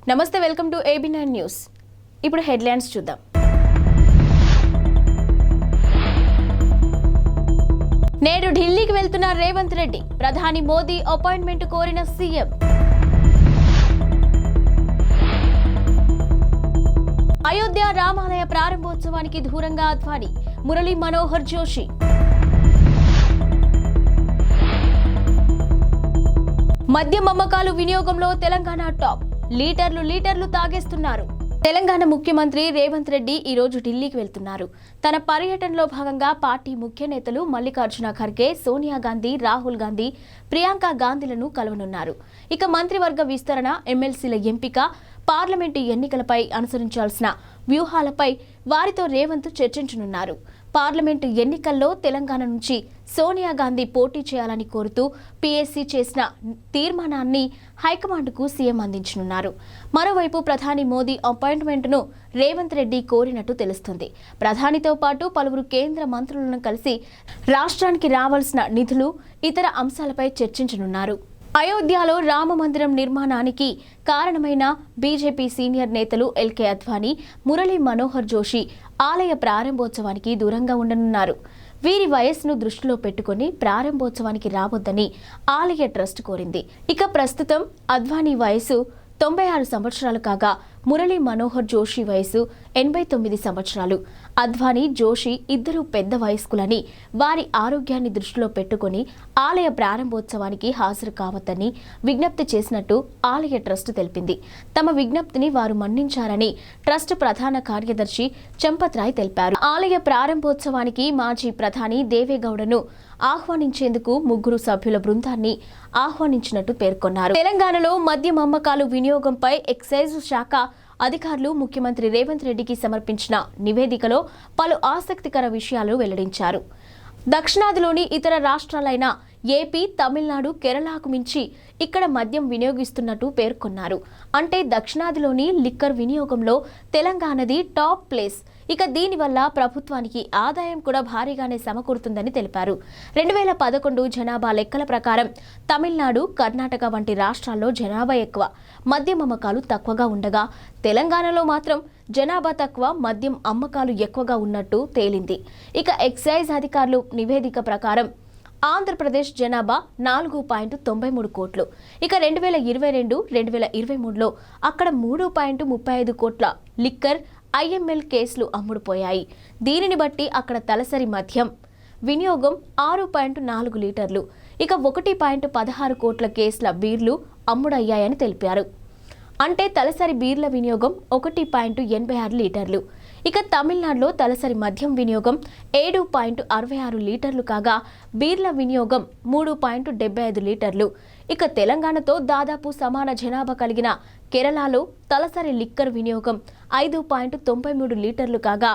నమస్తే, welcome to AB9 news. ఇప్పుడు headlines చూద్దాం. నేడు ఢిల్లీకి వెళ్తున్న రేవంత్ రెడ్డి. ప్రధాని మోదీ అపాయింట్మెంట్ కోరిన సీఎం. అయోధ్య రామాలయ ప్రారంభోత్సవానికి దూరంగా అద్వానీ, మురళీ మనోహర్ జోషి. మద్యం అమ్మకాలు వినియోగంలో తెలంగాణ టాప్. లీటర్లు తాగేస్తున్నారు. తెలంగాణ ముఖ్యమంత్రి రేవంత్ రెడ్డి ఈ రోజు ఢిల్లీకి వెళ్తున్నారు. తన పర్యటనలో భాగంగా పార్టీ ముఖ్య నేతలు మల్లికార్జున ఖర్గే, సోనియా గాంధీ, రాహుల్ గాంధీ, ప్రియాంక గాంధీలను కలవనున్నారు. ఇక మంత్రివర్గ విస్తరణ, ఎమ్మెల్సీల ఎంపిక, పార్లమెంటు ఎన్నికలపై అనుసరించాల్సిన వ్యూహాలపై వారితో రేవంత్ చర్చించనున్నారు. పార్లమెంటు ఎన్నికల్లో తెలంగాణ నుంచి సోనియా గాంధీ పోటీ చేయాలని కోరుతూ పీఏసీ చేసిన తీర్మానాన్ని హైకమాండ్కు సీఎం అందించనున్నారు. మరోవైపు ప్రధాని మోదీ అపాయింట్మెంట్ను రేవంత్ రెడ్డి కోరినట్టు తెలుస్తుంది. ప్రధానితో పాటు పలువురు కేంద్ర మంత్రులను కలిసి రాష్ట్రానికి రావాల్సిన నిధులు, ఇతర అంశాలపై చర్చించనున్నారు. అయోధ్యలో రామ మందిరం నిర్మాణానికి కారణమైన బీజేపీ సీనియర్ నేతలు ఎల్కే అద్వానీ, మురళీ మనోహర్ జోషి ఆలయ ప్రారంభోత్సవానికి దూరంగా ఉండనున్నారు. వీరి వయస్సును దృష్టిలో పెట్టుకుని ప్రారంభోత్సవానికి రావద్దని ఆలయ ట్రస్ట్ కోరింది. ఇక ప్రస్తుతం అద్వానీ వయసు 96 సంవత్సరాలు కాగా మురళీ మనోహర్ జోషి వయసు 89 సంవత్సరాలు. అద్వానీ, జోషి ఇద్దరు పెద్ద వయస్కులని, వారి ఆరోగ్యాన్ని దృష్టిలో పెట్టుకుని ఆలయ ప్రారంభోత్సవానికి హాజరు కావద్దని విజ్ఞప్తి చేసినట్టు ఆలయ ట్రస్ట్ తెలిపింది. తమ విజ్ఞప్తిని వారు మన్నించారని ట్రస్ట్ ప్రధాన కార్యదర్శి చంపత్రాయ్ తెలిపారు. ఆలయ ప్రారంభోత్సవానికి మాజీ ప్రధాని దేవేగౌడను ఆహ్వానించేందుకు 3 సభ్యుల బృందాన్ని ఆహ్వానించినట్టు పేర్కొన్నారు. తెలంగాణలో మద్యం అమ్మకాలు వినియోగంపై ఎక్సైజ్ శాఖ అధికారులు ముఖ్యమంత్రి రేవంత్ రెడ్డికి సమర్పించిన నివేదికలో పలు ఆసక్తికర విషయాలు వెల్లడించారు. దక్షిణాదిలోని ఇతర రాష్ట్రాలైన ఏపీ, తమిళనాడు, కేరళకు మించి ఇక్కడ మద్యం వినియోగిస్తున్నట్టు పేర్కొన్నారు. అంటే దక్షిణాదిలోని లిక్కర్ వినియోగంలో తెలంగాణది టాప్ ప్లేస్. ఇక దీనివల్ల ప్రభుత్వానికి ఆదాయం కూడా భారీగానే సమకూరుతుందని తెలిపారు. 2011 జనాభా లెక్కల ప్రకారం తమిళనాడు, కర్ణాటక వంటి రాష్ట్రాల్లో జనాభా ఎక్కువ, మద్యం అమ్మకాలు తక్కువగా ఉండగా తెలంగాణలో మాత్రం జనాభా తక్కువ, మద్యం అమ్మకాలు ఎక్కువగా ఉన్నట్టు తేలింది. ఇక ఎక్సైజ్ అధికారులు నివేదిక ప్రకారం ఆంధ్రప్రదేశ్ జనాభా 4.93 కోట్లు. ఇక 2022-2023లో అక్కడ 3.35 కోట్ల లిక్కర్, IML కేసులు అమ్ముడుపోయాయి. దీనిని బట్టి అక్కడ తలసరి మద్యం వినియోగం 6.4 లీటర్లు, ఇక 1.16 కోట్ల కేసుల బీర్లు అమ్ముడయ్యాయని తెలిపారు. అంటే తలసరి బీర్ల వినియోగం 1.86 లీటర్లు. ఇక తమిళనాడులో తలసరి మద్యం వినియోగం 7.66 లీటర్లు కాగా బీర్ల వినియోగం 3.75 లీటర్లు. ఇక తెలంగాణతో దాదాపు సమాన జనాభా కలిగిన కేరళలో తలసరి లిక్కర్ వినియోగం 5.93 లీటర్లు కాగా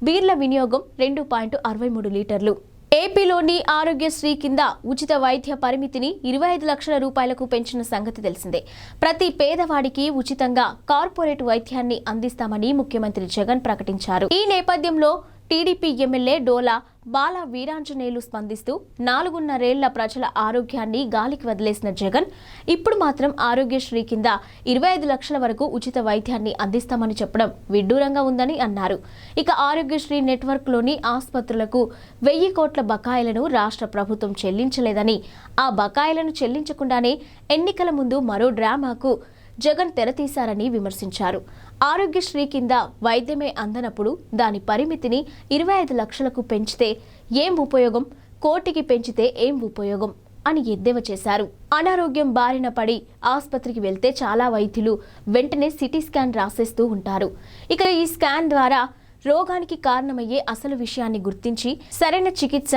బీర్ల వినియోగం 2.63 లీటర్లు. ఏపీలోని ఆరోగ్యశ్రీ కింద ఉచిత వైద్య పరిమితిని 25 లక్షల రూపాయలకు పెంచిన సంగతి తెలిసిందే. ప్రతి పేదవాడికి ఉచితంగా కార్పొరేట్ వైద్యాన్ని అందిస్తామని ముఖ్యమంత్రి జగన్ ప్రకటించారు. ఈ నేపథ్యంలో టీడీపీ ఎమ్మెల్యే డోలా బాల వీరాంజనేయులు స్పందిస్తూ 4.5 ఏళ్ల ప్రజల ఆరోగ్యాన్ని గాలికి వదిలేసిన జగన్ ఇప్పుడు మాత్రం ఆరోగ్యశ్రీ కింద 25 లక్షల వరకు ఉచిత వైద్యాన్ని అందిస్తామని చెప్పడం విడ్డూరంగా ఉందని అన్నారు. ఇక ఆరోగ్యశ్రీ నెట్వర్క్లోని ఆసుపత్రులకు 1000 కోట్ల బకాయిలను రాష్ట్ర ప్రభుత్వం చెల్లించలేదని, ఆ బకాయిలను చెల్లించకుండానే ఎన్నికల ముందు మరో డ్రామాకు జగన్ తెరతీశారని విమర్శించారు. ఆరోగ్యశ్రీ కింద వైద్యమే అందనప్పుడు దాని పరిమితిని 25 లక్షలకు పెంచితే ఏం ఉపయోగం, కోటికి పెంచితే ఏం ఉపయోగం అని ఎద్దేవా చేశారు. అనారోగ్యం బారిన పడి ఆసుపత్రికి వెళ్తే చాలా వైద్యులు వెంటనే సిటీ స్కాన్ రాసేస్తూ ఉంటారు. ఇక ఈ స్కాన్ ద్వారా రోగానికి కారణమయ్యే అసలు విషయాన్ని గుర్తించి సరైన చికిత్స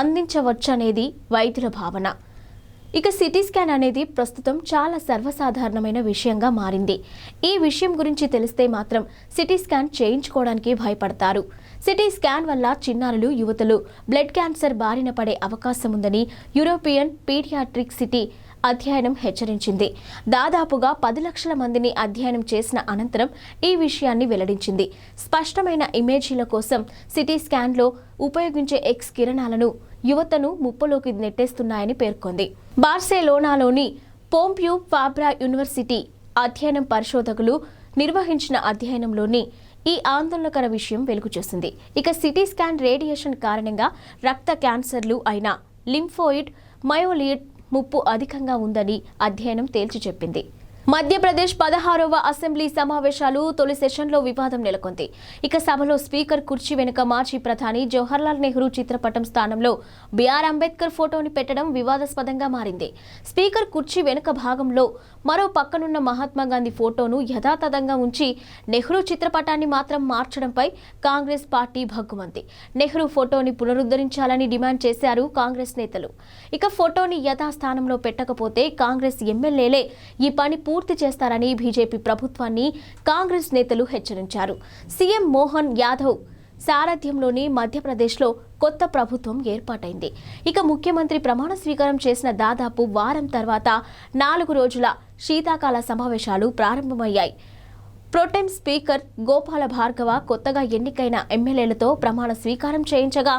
అందించవచ్చనేది వైద్యుల భావన. ఇక సిటీ స్కాన్ అనేది ప్రస్తుతం చాలా సర్వసాధారణమైన విషయంగా మారింది. ఈ విషయం గురించి తెలిస్తే మాత్రం సిటీ స్కాన్ చేయించుకోవడానికి భయపడతారు. సిటీ స్కాన్ వల్ల చిన్నారులు, యువతులు బ్లడ్ క్యాన్సర్ బారిన పడే అవకాశం ఉందని యూరోపియన్ పీడియాట్రిక్ సిటీ అధ్యయనం హెచ్చరించింది. దాదాపుగా 10 లక్షల మందిని అధ్యయనం చేసిన అనంతరం ఈ విషయాన్ని వెల్లడించింది. స్పష్టమైన ఇమేజీల కోసం సిటీ స్కాన్లో ఉపయోగించే ఎక్స్ కిరణాలను యువతను ముప్పులోకి నెట్టేస్తున్నాయని పేర్కొంది. బార్సిలోనాలోని పోంప్యూ ఫాబ్రా యూనివర్సిటీ అధ్యయనం పరిశోధకులు నిర్వహించిన అధ్యయనంలోని ఈ ఆందోళనకర విషయం వెలుగుచూసింది. ఇక సిటీ స్కాన్ రేడియేషన్ కారణంగా రక్త క్యాన్సర్లు అయిన లింఫోయిడ్, మయోలియిడ్ ముప్పు అధికంగా ఉందని అధ్యయనం తేల్చి చెప్పింది. మధ్యప్రదేశ్ 16వ అసెంబ్లీ సమావేశాలు తొలి సెషన్లో వివాదం నెలకొంది. ఇక సభలో స్పీకర్ కుర్చీ వెనుక మాజీ ప్రధాని జవహర్లాల్ నెహ్రూ చిత్రపటం స్థానంలో బిఆర్ అంబేద్కర్ ఫోటోని పెట్టడం వివాదాస్పదంగా మారింది. స్పీకర్ కుర్చీ వెనుక భాగంలో మరో పక్కనున్న మహాత్మా గాంధీ ఫోటోను యథాతథంగా ఉంచి నెహ్రూ చిత్రపటాన్ని మాత్రం మార్చడంపై కాంగ్రెస్ పార్టీ భగ్గుమంది. నెహ్రూ ఫోటోని పునరుద్ధరించాలని డిమాండ్ చేశారు కాంగ్రెస్ నేతలు. ఇక ఫోటోని యథాస్థానంలో పెట్టకపోతే కాంగ్రెస్ ఎమ్మెల్యేలే ఈ పని పూర్తి చేస్తారని బీజేపీ ప్రభుత్వాన్ని కాంగ్రెస్ నేతలు హెచ్చరించారు. సీఎం మోహన్ యాదవ్ సారథ్యంలోని మధ్యప్రదేశ్లో కొత్త ప్రభుత్వం ఏర్పాటైంది. ఇక ముఖ్యమంత్రి ప్రమాణ స్వీకారం చేసిన దాదాపు వారం తర్వాత 4 రోజుల శీతాకాల సమావేశాలు ప్రారంభమయ్యాయి. ప్రోటెం స్పీకర్ గోపాల భార్గవ కొత్తగా ఎన్నికైన ఎమ్మెల్యేలతో ప్రమాణ స్వీకారం చేయించగా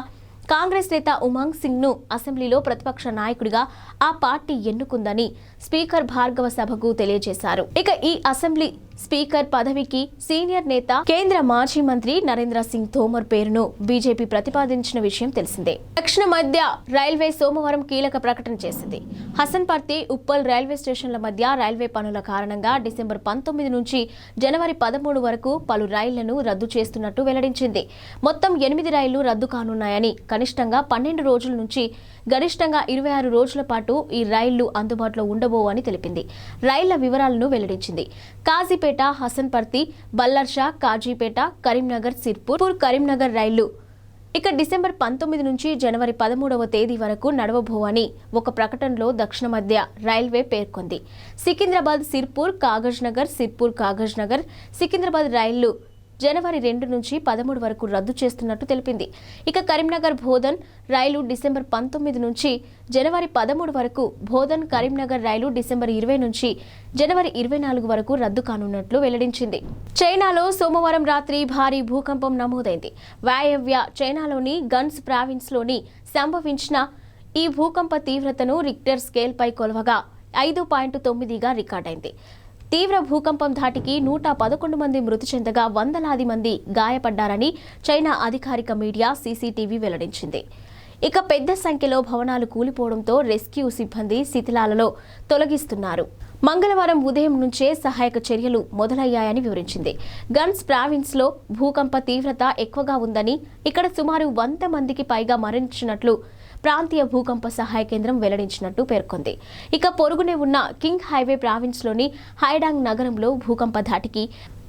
కాంగ్రెస్ నేత ఉమంగ్ సింగ్ ను అసెంబ్లీలో ప్రతిపక్ష నాయకుడిగా ఆ పార్టీ ఎన్నుకుందని స్పీకర్ భార్గవ సభకు తెలియజేశారు. ఇక ఈ అసెంబ్లీ స్పీకర్ పదవికి సీనియర్ నేత కేంద్ర మాజీ మంత్రి నరేంద్ర సింగ్ తోమర్ పేరును బీజేపీ ప్రతిపాదించిన విషయం తెలిసిందే. దక్షిణ మధ్య రైల్వే సోమవారం కీలక ప్రకటన చేసింది. హసన్పర్తి, ఉప్పల్ రైల్వే స్టేషన్ల మధ్య రైల్వే పనుల కారణంగా డిసెంబర్ 19 నుంచి జనవరి 13 వరకు పలు రైళ్లను రద్దు చేస్తున్నట్టు వెల్లడించింది. మొత్తం 8 రైళ్లు రద్దు కానున్నాయని, కనిష్టంగా 12 రోజుల నుంచి గరిష్టంగా 26 రోజుల పాటు ఈ రైళ్లు అందుబాటులో ఉండబోవని తెలిపింది. రైళ్ల వివరాలను వెల్లడించింది. కాజీపేట, హసన్పర్తి, బల్లర్షా, కాజీపేట, కరీంనగర్, సిర్పూర్, కరీంనగర్ రైళ్లు ఇక డిసెంబర్ 19 నుంచి జనవరి 13వ తేదీ వరకు నడవబోవని ఒక ప్రకటనలో దక్షిణ మధ్య రైల్వే పేర్కొంది. సికింద్రాబాద్, సిర్పూర్, కాగజ్నగర్, సిర్పూర్, కాగజ్నగర్, సికింద్రాబాద్ రైళ్లు జనవరి 2 నుంచి 13 వరకు రద్దు చేస్తున్నట్టు తెలిపింది. ఇక కరీంనగర్ బోధన్ రైలు డిసెంబర్ 19 నుంచి జనవరి 13 వరకు, బోధన్ కరీంనగర్ రైలు డిసెంబర్ 20 నుంచి జనవరి 24 వరకు రద్దు కానున్నట్లు వెల్లడించింది. చైనాలో సోమవారం రాత్రి భారీ భూకంపం నమోదైంది. వాయవ్య చైనాలోని గన్స్ ప్రావిన్స్లోని సంభవించిన ఈ భూకంప తీవ్రతను రిక్టర్ స్కేల్పై కొలవగా 5.9గా రికార్డైంది. తీవ్ర భూకంపం ధాటికి 111 మంది మృతి చెందగా వందలాది మంది గాయపడ్డారని చైనా అధికారిక మీడియా సీసీటీవీ వెల్లడించింది. ఇక పెద్ద సంఖ్యలో భవనాలు కూలిపోవడంతో రెస్క్యూ సిబ్బంది శిథిలాలలో తొలగిస్తున్నారు. మంగళవారం ఉదయం నుంచే సహాయక చర్యలు మొదలయ్యాయని వివరించింది. గన్స్ ప్రావిన్స్లో భూకంప తీవ్రత ఎక్కువగా ఉందని, ఇక్కడ సుమారు 100 మందికి పైగా మరణించినట్లు ప్రాంతీయ భూకంప సహాయ కేంద్రం వెల్లడించినట్టు పేర్కొంది. ఇక పొరుగునే ఉన్న కింగ్ హైవే ప్రావిన్స్లోని హైడాంగ్ నగరంలో భూకంప ధాటికి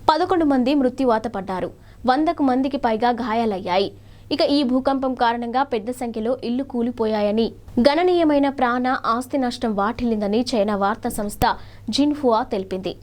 11 మంది మృత్యువాత పడ్డారు. 100కు మందికి పైగా గాయాలయ్యాయి. ఇక ఈ భూకంపం కారణంగా పెద్ద సంఖ్యలో ఇళ్లు కూలిపోయాయని, గణనీయమైన ప్రాణ ఆస్తి నష్టం వాటిల్లిందని చైనా వార్తా సంస్థ జిన్హువా తెలిపింది.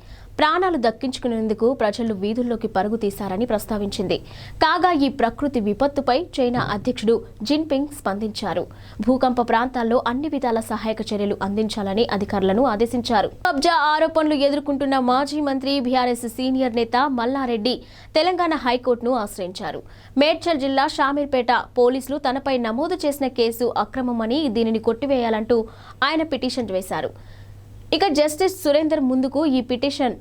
ప్రాణాలు దక్కించుకునేందుకు ప్రజలు వీధుల్లోకి పరుగు తీశారని ప్రస్తావించింది. కాగా ఈ ప్రకృతి విపత్తుపై చైనా అధ్యక్షుడు జిన్పింగ్ స్పందించారు. భూకంప ప్రాంతాల్లో అన్ని విధాల సహాయక చర్యలు అందించాలని అధికారులను ఆదేశించారు. కబ్జా ఆరోపణలు ఎదుర్కొంటున్న మాజీ మంత్రి బీఆర్ఎస్ సీనియర్ నేత మల్లారెడ్డి తెలంగాణ హైకోర్టును ఆశ్రయించారు. మేడ్చల్ జిల్లా షామీర్పేట పోలీసులు తనపై నమోదు చేసిన కేసు అక్రమమని, దీనిని కొట్టివేయాలంటూ ఆయన పిటిషన్ వేశారు. ఇక జస్టిస్ సురేందర్ ముందుకు ఈ పిటిషన్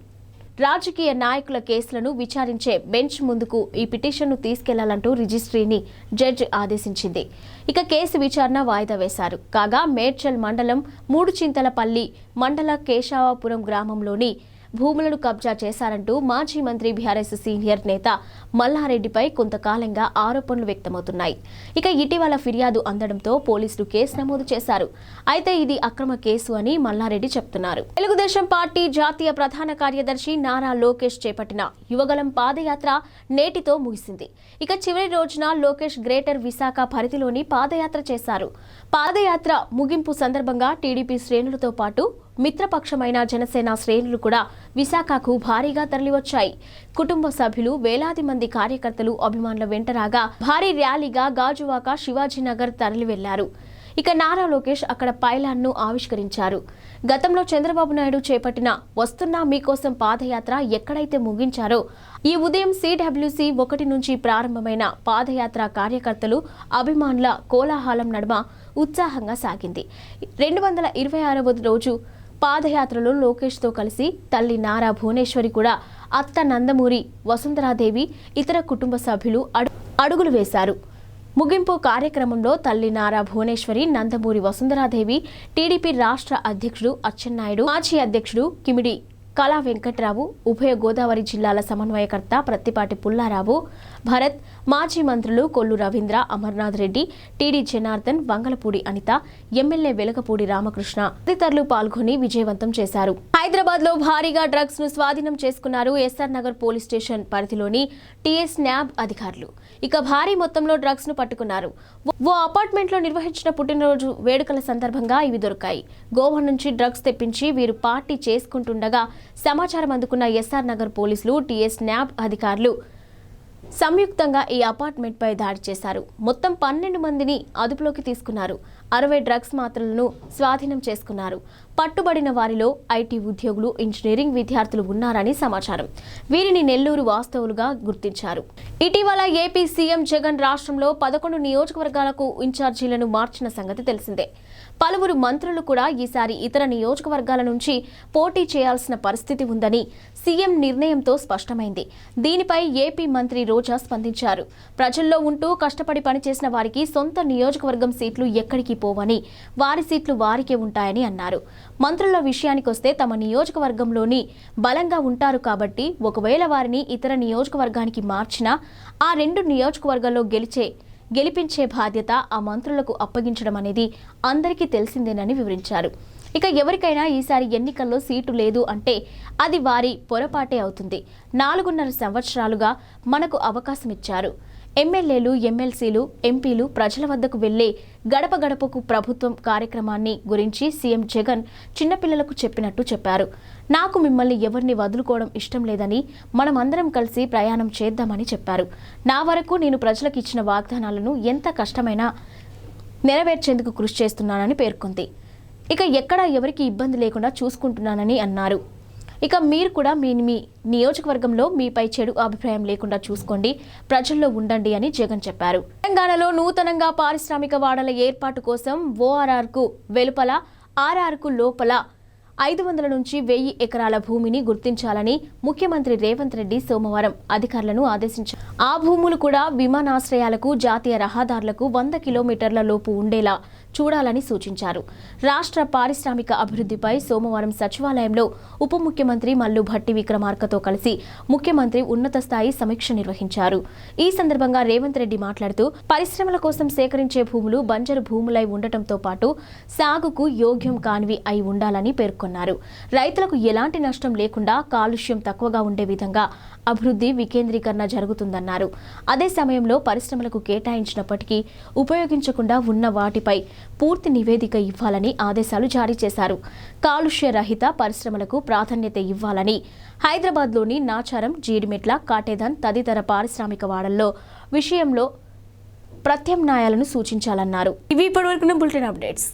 రాజకీయ నాయకుల కేసులను విచారించే బెంచ్ ముందుకు ఈ పిటిషన్ను తీసుకెళ్లాలంటూ రిజిస్ట్రీని జడ్జి ఆదేశించింది. ఇక కేసు విచారణ వాయిదా వేశారు. కాగా మేడ్చల్ మండలం మూడుచింతలపల్లి మండల కేశవాపురం గ్రామంలోని భూములను కబ్జా చేశారంటూ మాజీ మంత్రి బీఆర్ఎస్ సీనియర్ నేత మల్లారెడ్డిపై కొంతకాలంగా ఆరోపణలు వ్యక్తమవుతున్నాయి. ఇక ఇటీవల ఫిర్యాదు అందడంతో పోలీసులు కేసు నమోదు చేశారు. అయితే ఇది అక్రమ కేసు అని మల్లారెడ్డి చెప్తున్నారు. తెలుగుదేశం పార్టీ జాతీయ ప్రధాన కార్యదర్శి నారా లోకేష్ చేపట్టిన యువగలం పాదయాత్ర నేటితో ముగిసింది. ఇక చివరి రోజున లోకేష్ గ్రేటర్ విశాఖ పరిధిలోని పాదయాత్ర చేశారు. పాదయాత్ర ముగింపు సందర్భంగా టీడీపీ శ్రేణులతో పాటు మిత్రపక్షమైన జనసేన శ్రేణులు కూడా విశాఖకు భారీగా తరలివచ్చాయి. కుటుంబ సభ్యులు, వేలాది మంది కార్యకర్తలు, అభిమానుల వెంటరాగా భారీ ర్యాలీగా గాజువాక, శివాజీనగర్ తరలి వెళ్లారు. ఇక నారా లోకేష్ అక్కడ పైలాన్ను ఆవిష్కరించారు. గతంలో చంద్రబాబు నాయుడు చేపట్టిన వస్తున్నా మీకోసం పాదయాత్ర ఎక్కడైతే ముగించారో ఈ ఉదయం CWC 1 నుంచి ప్రారంభమైన పాదయాత్ర కార్యకర్తలు, అభిమానుల కోలాహలం నడుమ ఉత్సాహంగా సాగింది. 226వ రోజు పాదయాత్రలో లోకేష్తో కలిసి తల్లి నారా భువనేశ్వరి కూడా అత్త నందమూరి వసుంధరాదేవి ఇతర కుటుంబ సభ్యులు అడుగులు వేశారు. ముగింపు కార్యక్రమంలో తల్లి నారా భువనేశ్వరి, నందమూరి వసుంధరాదేవి, టీడీపీ రాష్ట్ర అధ్యక్షుడు అచ్చెన్నాయుడు, మాజీ అధ్యక్షుడు కిమిడి కళా వెంకట్రావు, ఉభయ గోదావరి జిల్లాల సమన్వయకర్త ప్రత్తిపాటి పుల్లారావు భరత్, మాజీ మంత్రులు కొల్లు రవీంద్ర, అమర్నాథ్ రెడ్డి, టీడీ జనార్దన్, వంగలపూడి అనిత, ఎమ్మెల్యే వెలగపూడి రామకృష్ణ తదితరులు పాల్గొని విజయవంతం చేశారు. హైదరాబాద్ లో భారీగా డ్రగ్స్ ను స్వాధీనం చేసుకున్నారు ఎస్ఆర్ నగర్ పోలీస్ స్టేషన్ పరిధిలోని టీఎస్ న్యాబ్ అధికారులు. ఇక భారీ మొత్తంలో డ్రగ్స్ ను పట్టుకున్నారు. ఓ అపార్ట్మెంట్ లో నిర్వహించిన పుట్టినరోజు వేడుకల సందర్భంగా ఇవి దొరికాయి. గోవా నుంచి డ్రగ్స్ తెప్పించి వీరు పార్టీ చేసుకుంటుండగా సమాచారం అందుకున్న ఎస్ఆర్ నగర్ పోలీసులు, టీఎస్ న్యాబ్ అధికారులు సంయుక్తంగా ఈ అపార్ట్మెంట్ పై దాడి చేశారు. మొత్తం 12 మందిని అదుపులోకి తీసుకున్నారు. 60 డ్రగ్స్ మాత్రలను స్వాధీనం చేసుకున్నారు. పట్టుబడిన వారిలో ఐటీ ఉద్యోగులు, ఇంజనీరింగ్ విద్యార్థులు ఉన్నారని సమాచారం. వీరిని నెల్లూరు వాస్తవులుగా గుర్తించారు. ఇటీవల ఏపీ సీఎం జగన్ రాష్ట్రంలో 11 నియోజకవర్గాలకు ఇన్ఛార్జీలను మార్చిన సంగతి తెలిసిందే. పలువురు మంత్రులు కూడా ఈసారి ఇతర నియోజకవర్గాల నుంచి పోటీ చేయాల్సిన పరిస్థితి ఉందని సీఎం నిర్ణయంతో స్పష్టమైంది. దీనిపై ఏపీ మంత్రి రోజా స్పందించారు. ప్రజల్లో ఉంటూ కష్టపడి పనిచేసిన వారికి సొంత నియోజకవర్గం సీట్లు ఎక్కడికి పోవని, వారి సీట్లు వారికే ఉంటాయని అన్నారు. మంత్రుల విషయానికొస్తే తమ నియోజకవర్గంలోని బలంగా ఉంటారు కాబట్టి ఒకవేళ వారిని ఇతర నియోజకవర్గానికి మార్చినా ఆ 2 నియోజకవర్గాల్లో గెలిపించే బాధ్యత ఆ మంత్రులకు అప్పగించడం అనేది అందరికీ తెలిసిందేనని వివరించారు. ఇక ఎవరికైనా ఈసారి ఎన్నికల్లో సీటు లేదు అంటే అది వారి పొరపాటే అవుతుంది. 4.5 సంవత్సరాలుగా మనకు అవకాశం ఇచ్చారు. ఎమ్మెల్యేలు, ఎమ్మెల్సీలు, ఎంపీలు ప్రజల వద్దకు వెళ్లే గడప గడపకు ప్రభుత్వం కార్యక్రమాన్ని గురించి సీఎం జగన్ చిన్నపిల్లలకు చెప్పినట్టు చెప్పారు. నాకు మిమ్మల్ని ఎవరిని వదులుకోవడం ఇష్టం లేదని, మనమందరం కలిసి ప్రయాణం చేద్దామని చెప్పారు. నా వరకు నేను ప్రజలకు ఇచ్చిన వాగ్దానాలను ఎంత కష్టమైనా నెరవేర్చేందుకు కృషి చేస్తున్నానని పేర్కొంది. ఇక ఎక్కడా ఎవరికి ఇబ్బంది లేకుండా చూసుకుంటున్నానని అన్నారు. ఇక మీరు కూడా మీ నియోజకవర్గంలో మీపై చెడు అభిప్రాయం లేకుండా చూసుకోండి, ప్రజల్లో ఉండండి అని జగన్ చెప్పారు. తెలంగాణలో నూతనంగా పారిశ్రామిక వాడల ఏర్పాటు కోసం ఓఆర్ఆర్కు వెలుపల, ఆర్ఆర్కు లోపల 500 నుంచి 1000 ఎకరాల భూమిని గుర్తించాలని ముఖ్యమంత్రి రేవంత్ రెడ్డి సోమవారం అధికారులను ఆదేశించారు. ఆ భూములు కూడా విమానాశ్రయాలకు, జాతీయ రహదారులకు 100 కిలోమీటర్ల లోపు ఉండేలా చూడాలని సూచించారు. రాష్ట్ర పారిశ్రామిక అభివృద్ధిపై సోమవారం సచివాలయంలో ఉప ముఖ్యమంత్రి మల్లు భట్టి విక్రమార్కతో కలిసి ముఖ్యమంత్రి ఉన్నత స్థాయి సమీక్ష నిర్వహించారు. ఈ సందర్భంగా రేవంత్ రెడ్డి మాట్లాడుతూ పరిశ్రమల కోసం సేకరించే భూములు బంజరు భూములై ఉండటంతో పాటు సాగుకు యోగ్యం కానివి అయి ఉండాలని పేర్కొన్నారు. రైతులకు ఎలాంటి నష్టం లేకుండా, కాలుష్యం తక్కువగా ఉండే విధంగా అభివృద్ధి వికేంద్రీకరణ జరుగుతుందన్నారు. అదే సమయంలో పరిశ్రమలకు కేటాయించినప్పటికీ ఉపయోగించకుండా ఉన్న వాటిపై పూర్తి నివేదిక ఇవ్వాలని ఆదేశాలు జారీ చేశారు. కాలుష్య రహిత పరిశ్రమలకు ప్రాధాన్యత ఇవ్వాలని, హైదరాబాద్లోని నాచారం, జీడిమెట్ల, కాటేదాన్ తదితర పారిశ్రామిక వాడల్లో విషయంలో ప్రత్యామ్నాయాలను సూచించాలన్నారు. ఇవి ఇప్పటివరకు బులెటిన్ అప్డేట్స్.